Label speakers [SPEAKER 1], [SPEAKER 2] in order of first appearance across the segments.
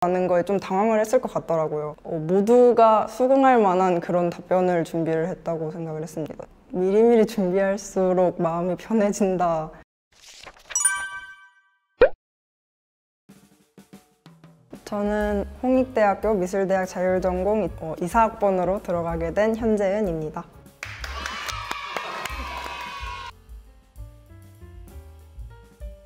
[SPEAKER 1] 라는 거에 좀 당황을 했을 것 같더라고요. 모두가 수긍할 만한 그런 답변을 준비를 했다고 생각을 했습니다. 미리미리 준비할수록 마음이 편해진다. 저는 홍익대학교 미술대학 자율전공 2사학번으로 들어가게 된 현재은입니다.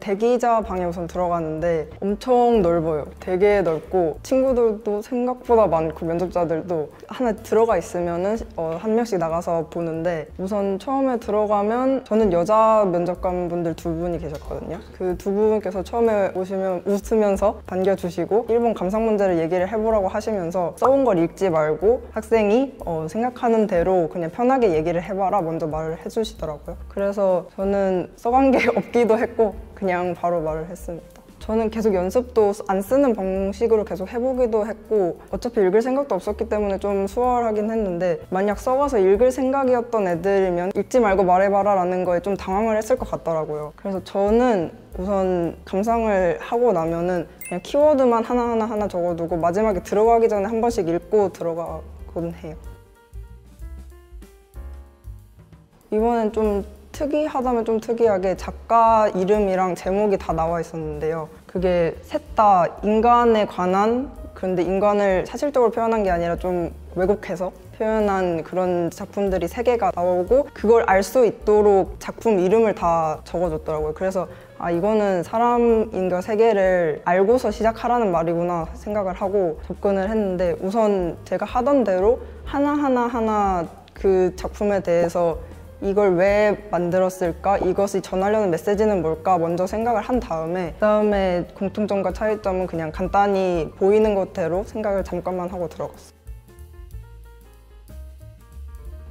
[SPEAKER 1] 대기자 방에 우선 들어가는데 엄청 넓어요. 되게 넓고 친구들도 생각보다 많고 면접자들도 하나 들어가 있으면은 한 명씩 나가서 보는데, 우선 처음에 들어가면 저는 여자 면접관분들 두 분이 계셨거든요. 그 두 분께서 처음에 오시면 웃으면서 반겨주시고 일본 감상 문제를 얘기를 해보라고 하시면서 써온 걸 읽지 말고 학생이 생각하는 대로 그냥 편하게 얘기를 해봐라 먼저 말을 해주시더라고요. 그래서 저는 써간 게 없기도 했고 그냥 바로 말을 했습니다. 저는 계속 연습도 안 쓰는 방식으로 계속 해보기도 했고, 어차피 읽을 생각도 없었기 때문에 좀 수월하긴 했는데, 만약 써가서 읽을 생각이었던 애들이면 읽지 말고 말해봐라 라는 거에 좀 당황을 했을 것 같더라고요. 그래서 저는 우선 감상을 하고 나면은 그냥 키워드만 하나 적어두고 마지막에 들어가기 전에 한 번씩 읽고 들어가곤 해요. 이번엔 좀 특이하다면 좀 특이하게 작가 이름이랑 제목이 다 나와 있었는데요. 그게 셋 다 인간에 관한, 그런데 인간을 사실적으로 표현한 게 아니라 좀 왜곡해서 표현한 그런 작품들이 3개가 나오고, 그걸 알 수 있도록 작품 이름을 다 적어줬더라고요. 그래서 이거는 사람인과 세계를 알고서 시작하라는 말이구나 생각을 하고 접근을 했는데, 우선 제가 하던 대로 하나 그 작품에 대해서 이걸 왜 만들었을까? 이것이 전하려는 메시지는 뭘까? 먼저 생각을 한 다음에 그다음에 공통점과 차이점은 그냥 간단히 보이는 것대로 생각을 잠깐만 하고 들어갔어요.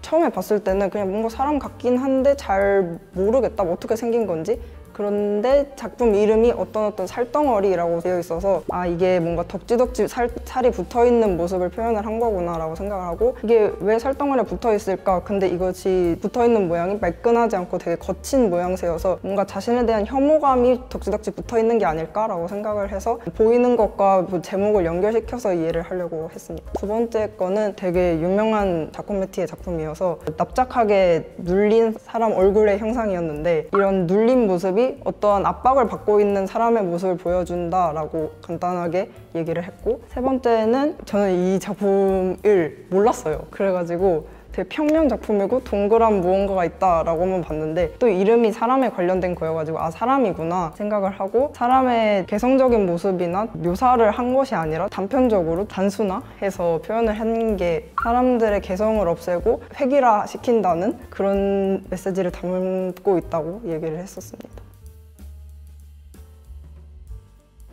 [SPEAKER 1] 처음에 봤을 때는 그냥 뭔가 사람 같긴 한데 잘 모르겠다, 어떻게 생긴 건지. 그런데 작품 이름이 어떤 살덩어리라고 되어 있어서 이게 뭔가 덕지덕지 살이 붙어있는 모습을 표현을 한 거구나 라고 생각을 하고, 이게 왜 살덩어리에 붙어있을까? 근데 이것이 붙어있는 모양이 매끈하지 않고 되게 거친 모양새여서 뭔가 자신에 대한 혐오감이 덕지덕지 붙어있는 게 아닐까 라고 생각을 해서 보이는 것과 제목을 연결시켜서 이해를 하려고 했습니다. 두 번째 거는 되게 유명한 자코메티의 작품이어서 납작하게 눌린 사람 얼굴의 형상이었는데, 이런 눌린 모습이 어떠한 압박을 받고 있는 사람의 모습을 보여준다라고 간단하게 얘기를 했고, 세 번째는 저는 이 작품을 몰랐어요. 그래가지고 되게 평면 작품이고 동그란 무언가가 있다라고만 봤는데 또 이름이 사람에 관련된 거여가지고 사람이구나 생각을 하고, 사람의 개성적인 모습이나 묘사를 한 것이 아니라 단편적으로 단순화해서 표현을 한 게 사람들의 개성을 없애고 획일화시킨다는 그런 메시지를 담고 있다고 얘기를 했었습니다.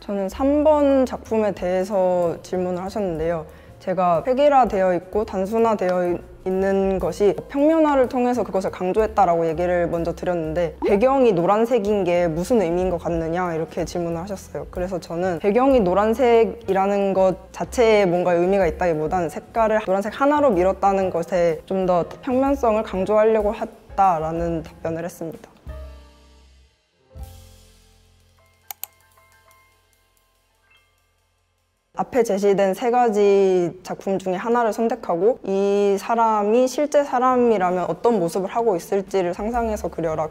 [SPEAKER 1] 저는 3번 작품에 대해서 질문을 하셨는데요. 제가 획일화되어 있고 단순화되어 있는 것이 평면화를 통해서 그것을 강조했다라고 얘기를 먼저 드렸는데, 배경이 노란색인 게 무슨 의미인 것 같느냐 이렇게 질문을 하셨어요. 그래서 저는 배경이 노란색이라는 것 자체에 뭔가 의미가 있다기보다는 색깔을 노란색 하나로 밀었다는 것에 좀 더 평면성을 강조하려고 했다라는 답변을 했습니다. 앞에 제시된 3가지 작품 중에 하나를 선택하고 이 사람이 실제 사람이라면 어떤 모습을 하고 있을지를 상상해서 그려라.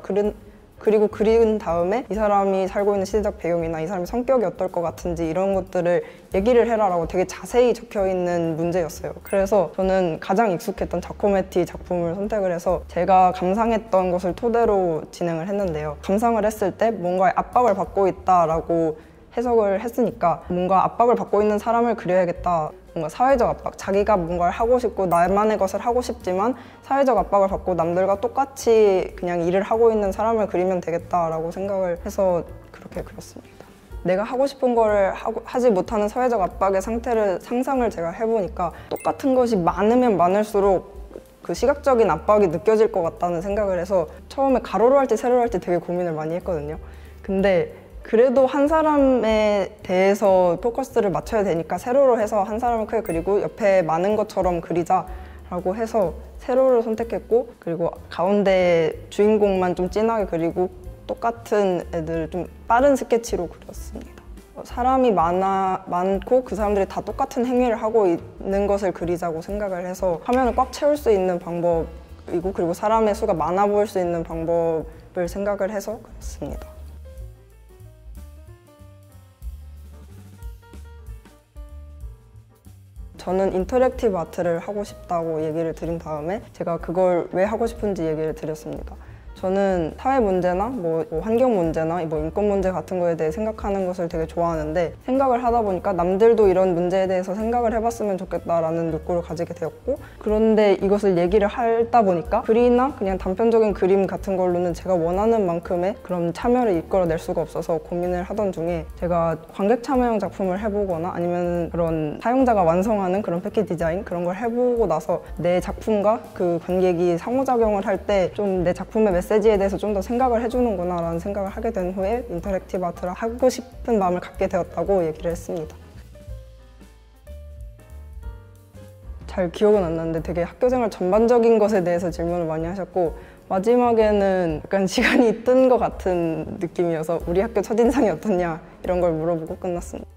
[SPEAKER 1] 그리고 그린 다음에 이 사람이 살고 있는 시대적 배경이나 이 사람의 성격이 어떨 것 같은지 이런 것들을 얘기를 해라라고 되게 자세히 적혀있는 문제였어요. 그래서 저는 가장 익숙했던 자코메티 작품을 선택을 해서 제가 감상했던 것을 토대로 진행을 했는데요. 감상을 했을 때 뭔가 압박을 받고 있다라고 해석을 했으니까 뭔가 압박을 받고 있는 사람을 그려야겠다. 뭔가 사회적 압박, 자기가 뭔가를 하고 싶고 나만의 것을 하고 싶지만 사회적 압박을 받고 남들과 똑같이 그냥 일을 하고 있는 사람을 그리면 되겠다라고 생각을 해서 그렇게 그렸습니다. 내가 하고 싶은 거를 하지 못하는 사회적 압박의 상태를 상상을 제가 해보니까 똑같은 것이 많으면 많을수록 그 시각적인 압박이 느껴질 것 같다는 생각을 해서 처음에 가로로 할지 세로로 할지 되게 고민을 많이 했거든요. 근데 그래도 한 사람에 대해서 포커스를 맞춰야 되니까 세로로 해서 한 사람을 크게 그리고 옆에 많은 것처럼 그리자라고 해서 세로를 선택했고, 그리고 가운데 주인공만 좀 진하게 그리고 똑같은 애들을 좀 빠른 스케치로 그렸습니다. 사람이 많고 그 사람들이 다 똑같은 행위를 하고 있는 것을 그리자고 생각을 해서 화면을 꽉 채울 수 있는 방법이고, 그리고 사람의 수가 많아 보일 수 있는 방법을 생각을 해서 그렸습니다. 저는 인터랙티브 아트를 하고 싶다고 얘기를 드린 다음에 제가 그걸 왜 하고 싶은지 얘기를 드렸습니다. 저는 사회 문제나 뭐 환경 문제나 뭐 인권 문제 같은 거에 대해 생각하는 것을 되게 좋아하는데, 생각을 하다 보니까 남들도 이런 문제에 대해서 생각을 해봤으면 좋겠다라는 욕구를 가지게 되었고, 그런데 이것을 얘기를 하다 보니까 글이나 그냥 단편적인 그림 같은 걸로는 제가 원하는 만큼의 그런 참여를 이끌어낼 수가 없어서 고민을 하던 중에, 제가 관객 참여형 작품을 해보거나 아니면 그런 사용자가 완성하는 그런 패키지 디자인 그런 걸 해보고 나서 내 작품과 그 관객이 상호작용을 할 때 좀 내 작품의 메시지에 대해서 좀 더 생각을 해주는구나 라는 생각을 하게 된 후에 인터랙티브 아트를 하고 싶은 마음을 갖게 되었다고 얘기를 했습니다. 잘 기억은 안 나는데 되게 학교생활 전반적인 것에 대해서 질문을 많이 하셨고, 마지막에는 약간 시간이 뜬 것 같은 느낌이어서 우리 학교 첫인상이 어떻냐 이런 걸 물어보고 끝났습니다.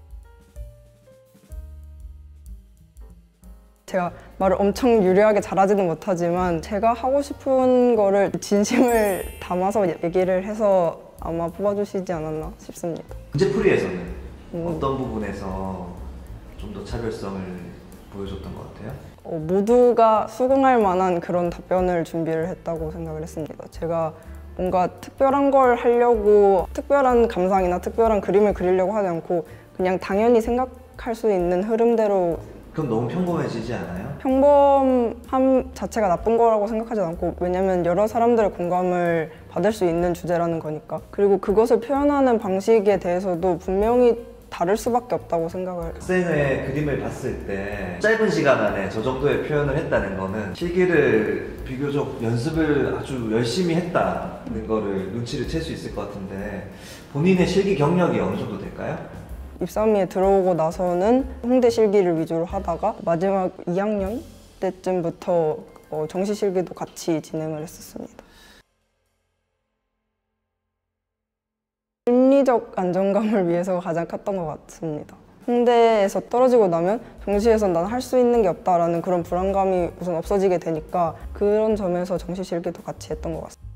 [SPEAKER 1] 제가 말을 엄청 유려하게 잘하지는 못하지만 제가 하고 싶은 거를 진심을 담아서 얘기를 해서 아마 뽑아주시지 않았나 싶습니다.
[SPEAKER 2] 문제풀이에서는 어떤 부분에서 좀 더 차별성을 보여줬던 것 같아요?
[SPEAKER 1] 모두가 수긍할 만한 그런 답변을 준비를 했다고 생각을 했습니다. 제가 뭔가 특별한 걸 하려고 특별한 감상이나 특별한 그림을 그리려고 하지 않고 그냥 당연히 생각할 수 있는 흐름대로.
[SPEAKER 2] 그럼 너무 평범해지지 않아요?
[SPEAKER 1] 평범함 자체가 나쁜 거라고 생각하지 않고, 왜냐면 여러 사람들의 공감을 받을 수 있는 주제라는 거니까. 그리고 그것을 표현하는 방식에 대해서도 분명히 다를 수밖에 없다고 생각을 해요.
[SPEAKER 2] 학생의 그림을 봤을 때 짧은 시간 안에 저 정도의 표현을 했다는 거는 실기를 비교적 연습을 아주 열심히 했다는 거를 눈치를 챌 수 있을 것 같은데, 본인의 실기 경력이 어느 정도 될까요?
[SPEAKER 1] 입사미에 들어오고 나서는 홍대 실기를 위주로 하다가 마지막 2학년 때쯤부터 정시 실기도 같이 진행을 했었습니다. 심리적 안정감을 위해서 가장 컸던 것 같습니다. 홍대에서 떨어지고 나면 정시에서 난 할 수 있는 게 없다라는 그런 불안감이 우선 없어지게 되니까 그런 점에서 정시 실기도 같이 했던 것 같습니다.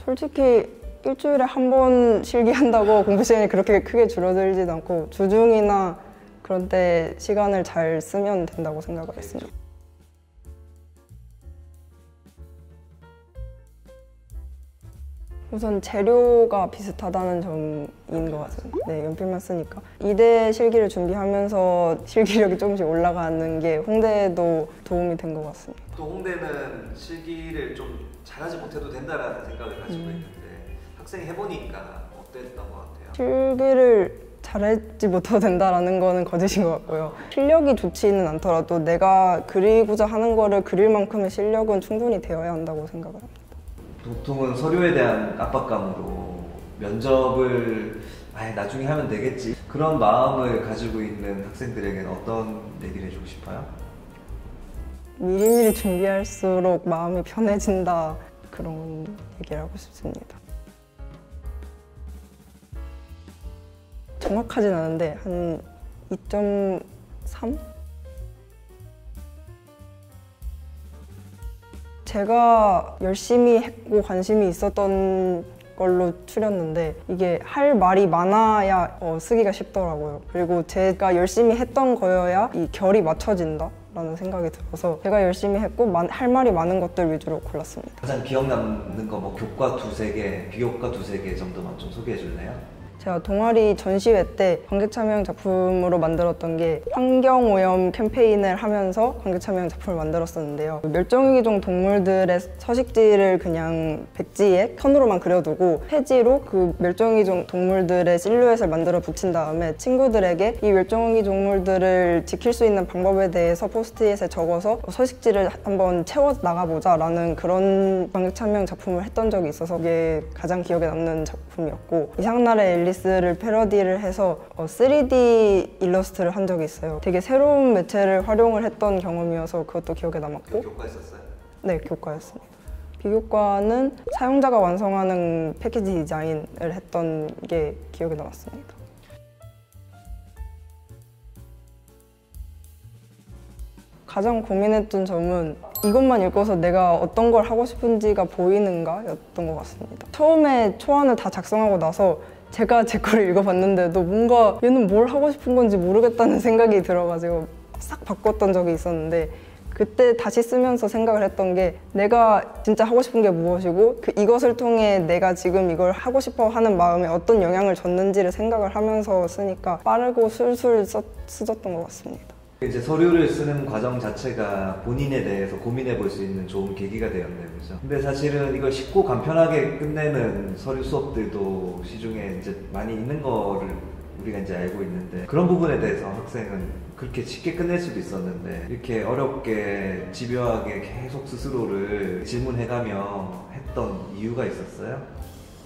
[SPEAKER 1] 솔직히 일주일에 한 번 실기한다고 공부 시간이 그렇게 크게 줄어들지도 않고 주중이나 그런 때 시간을 잘 쓰면 된다고 생각을 했습니다. 우선 재료가 비슷하다는 점인 것 같습니다. 네, 연필만 쓰니까. 이대 실기를 준비하면서 실기력이 조금씩 올라가는 게 홍대에도 도움이 된 것 같습니다.
[SPEAKER 2] 또 홍대는 실기를 좀 잘하지 못해도 된다라는 생각을 가지고 있는데 학생이 해보니까 어땠던 것 같아요? 실기를
[SPEAKER 1] 잘하지 못해도 된다라는 거는 거짓인 것 같고요. 실력이 좋지는 않더라도 내가 그리고자 하는 거를 그릴 만큼의 실력은 충분히 되어야 한다고 생각을 합니다.
[SPEAKER 2] 보통은 서류에 대한 압박감으로 면접을 나중에 하면 되겠지, 그런 마음을 가지고 있는 학생들에게는 어떤 얘기를 해주고 싶어요?
[SPEAKER 1] 미리미리 준비할수록 마음이 편해진다, 그런 얘기를 하고 싶습니다. 정확하진 않은데 한 2.3? 제가 열심히 했고 관심이 있었던 걸로 추렸는데 이게 할 말이 많아야 쓰기가 쉽더라고요. 그리고 제가 열심히 했던 거여야 이 결이 맞춰진다 라는 생각이 들어서 제가 열심히 했고 할 말이 많은 것들 위주로 골랐습니다.
[SPEAKER 2] 가장 기억 남는 거 교과 두세 개, 비교과 두세 개 정도만 좀 소개해 줄래요?
[SPEAKER 1] 제가 동아리 전시회 때 관객 참여형 작품으로 만들었던 게 환경오염 캠페인을 하면서 관객 참여형 작품을 만들었었는데요. 멸종위기종 동물들의 서식지를 그냥 백지에 선으로만 그려두고 폐지로 그 멸종위기종 동물들의 실루엣을 만들어 붙인 다음에 친구들에게 이 멸종위기 동물들을 지킬 수 있는 방법에 대해서 포스트잇에 적어서 서식지를 한번 채워 나가보자 라는 그런 관객 참여형 작품을 했던 적이 있어서 이게 가장 기억에 남는 작품이었고, 이상날의 앨리스를 패러디를 해서 3D 일러스트를 한 적이 있어요. 되게 새로운 매체를 활용을 했던 경험이어서 그것도 기억에 남았고.
[SPEAKER 2] 교과였었어요?
[SPEAKER 1] 네, 교과였습니다. 비교과는 사용자가 완성하는 패키지 디자인을 했던 게 기억에 남았습니다. 가장 고민했던 점은 이것만 읽어서 내가 어떤 걸 하고 싶은지가 보이는가 였던 것 같습니다. 처음에 초안을 다 작성하고 나서 제가 제 거를 읽어봤는데도 뭔가 얘는 뭘 하고 싶은 건지 모르겠다는 생각이 들어가지고 싹 바꿨던 적이 있었는데, 그때 다시 쓰면서 생각을 했던 게 내가 진짜 하고 싶은 게 무엇이고 이것을 통해 내가 지금 이걸 하고 싶어 하는 마음에 어떤 영향을 줬는지를 생각을 하면서 쓰니까 빠르고 술술 쓰졌던 것 같습니다.
[SPEAKER 2] 이제 서류를 쓰는 과정 자체가 본인에 대해서 고민해 볼 수 있는 좋은 계기가 되었네요, 그죠? 근데 사실은 이걸 쉽고 간편하게 끝내는 서류 수업들도 시중에 이제 많이 있는 거를 우리가 이제 알고 있는데, 그런 부분에 대해서 학생은 그렇게 쉽게 끝낼 수도 있었는데 이렇게 어렵게 집요하게 계속 스스로를 질문해가며 했던 이유가 있었어요?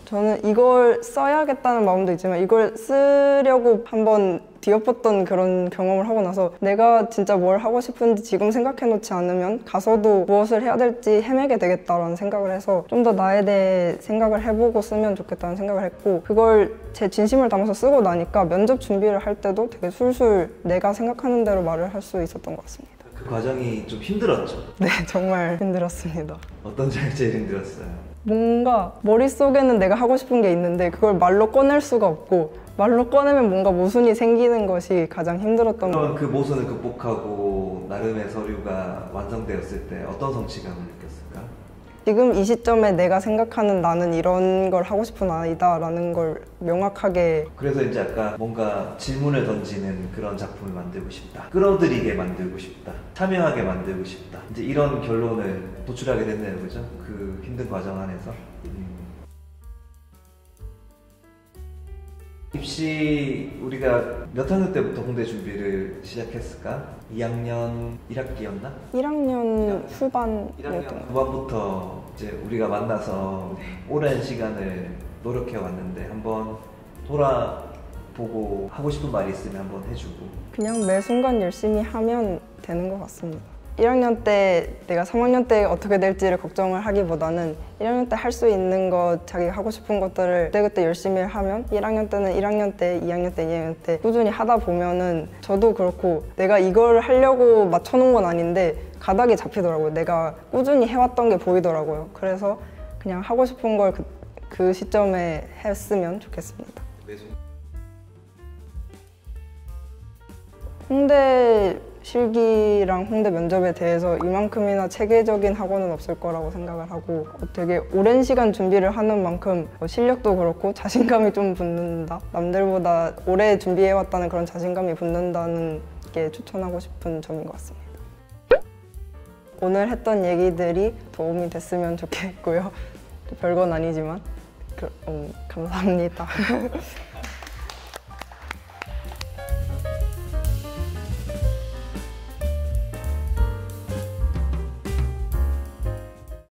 [SPEAKER 1] 저는 이걸 써야겠다는 마음도 있지만 이걸 쓰려고 한번 뒤엎었던 그런 경험을 하고 나서 내가 진짜 뭘 하고 싶은지 지금 생각해 놓지 않으면 가서도 무엇을 해야 될지 헤매게 되겠다라는 생각을 해서 좀 더 나에 대해 생각을 해보고 쓰면 좋겠다는 생각을 했고, 그걸 제 진심을 담아서 쓰고 나니까 면접 준비를 할 때도 되게 술술 내가 생각하는 대로 말을 할 수 있었던 것 같습니다.
[SPEAKER 2] 그 과정이 좀 힘들었죠?
[SPEAKER 1] 네, 정말 힘들었습니다.
[SPEAKER 2] 어떤 점이 제일 힘들었어요?
[SPEAKER 1] 뭔가 머릿속에는 내가 하고 싶은 게 있는데 그걸 말로 꺼낼 수가 없고, 말로 꺼내면 뭔가 모순이 생기는 것이 가장 힘들었던 것
[SPEAKER 2] 그럼
[SPEAKER 1] 같아요.
[SPEAKER 2] 그 모순을 극복하고 나름의 서류가 완성되었을 때 어떤 성취감을 느꼈을까?
[SPEAKER 1] 지금 이 시점에 내가 생각하는 나는 이런 걸 하고 싶은 아이다 라는 걸 명확하게.
[SPEAKER 2] 그래서 이제 아까 뭔가 질문을 던지는 그런 작품을 만들고 싶다, 끌어들이게 만들고 싶다, 참여하게 만들고 싶다, 이제 이런 결론을 도출하게 됐네요, 그죠? 그 힘든 과정 안에서. 입시 우리가 몇 학년 때부터 공대 준비를 시작했을까? 2학년 1학기였나?
[SPEAKER 1] 1학년
[SPEAKER 2] 1학년
[SPEAKER 1] 후반이었던 것 같아요.
[SPEAKER 2] 후반부터 이제 우리가 만나서 오랜 시간을 노력해 왔는데 한번 돌아보고 하고 싶은 말이 있으면 한번 해주고.
[SPEAKER 1] 그냥 매 순간 열심히 하면 되는 것 같습니다. 1학년 때 내가 3학년 때 어떻게 될지를 걱정을 하기보다는 1학년 때 할 수 있는 것, 자기가 하고 싶은 것들을 그때그때 열심히 하면 1학년 때는 1학년 때, 2학년 때, 2학년 때 꾸준히 하다 보면은, 저도 그렇고 내가 이걸 하려고 맞춰놓은 건 아닌데 가닥이 잡히더라고요. 내가 꾸준히 해왔던 게 보이더라고요. 그래서 그냥 하고 싶은 걸 그 시점에 했으면 좋겠습니다. 홍대 실기랑 홍대 면접에 대해서 이만큼이나 체계적인 학원은 없을 거라고 생각을 하고, 되게 오랜 시간 준비를 하는 만큼 실력도 그렇고 자신감이 좀 붙는다, 남들보다 오래 준비해왔다는 그런 자신감이 붙는다는 게 추천하고 싶은 점인 것 같습니다. 오늘 했던 얘기들이 도움이 됐으면 좋겠고요. 별건 아니지만 감사합니다.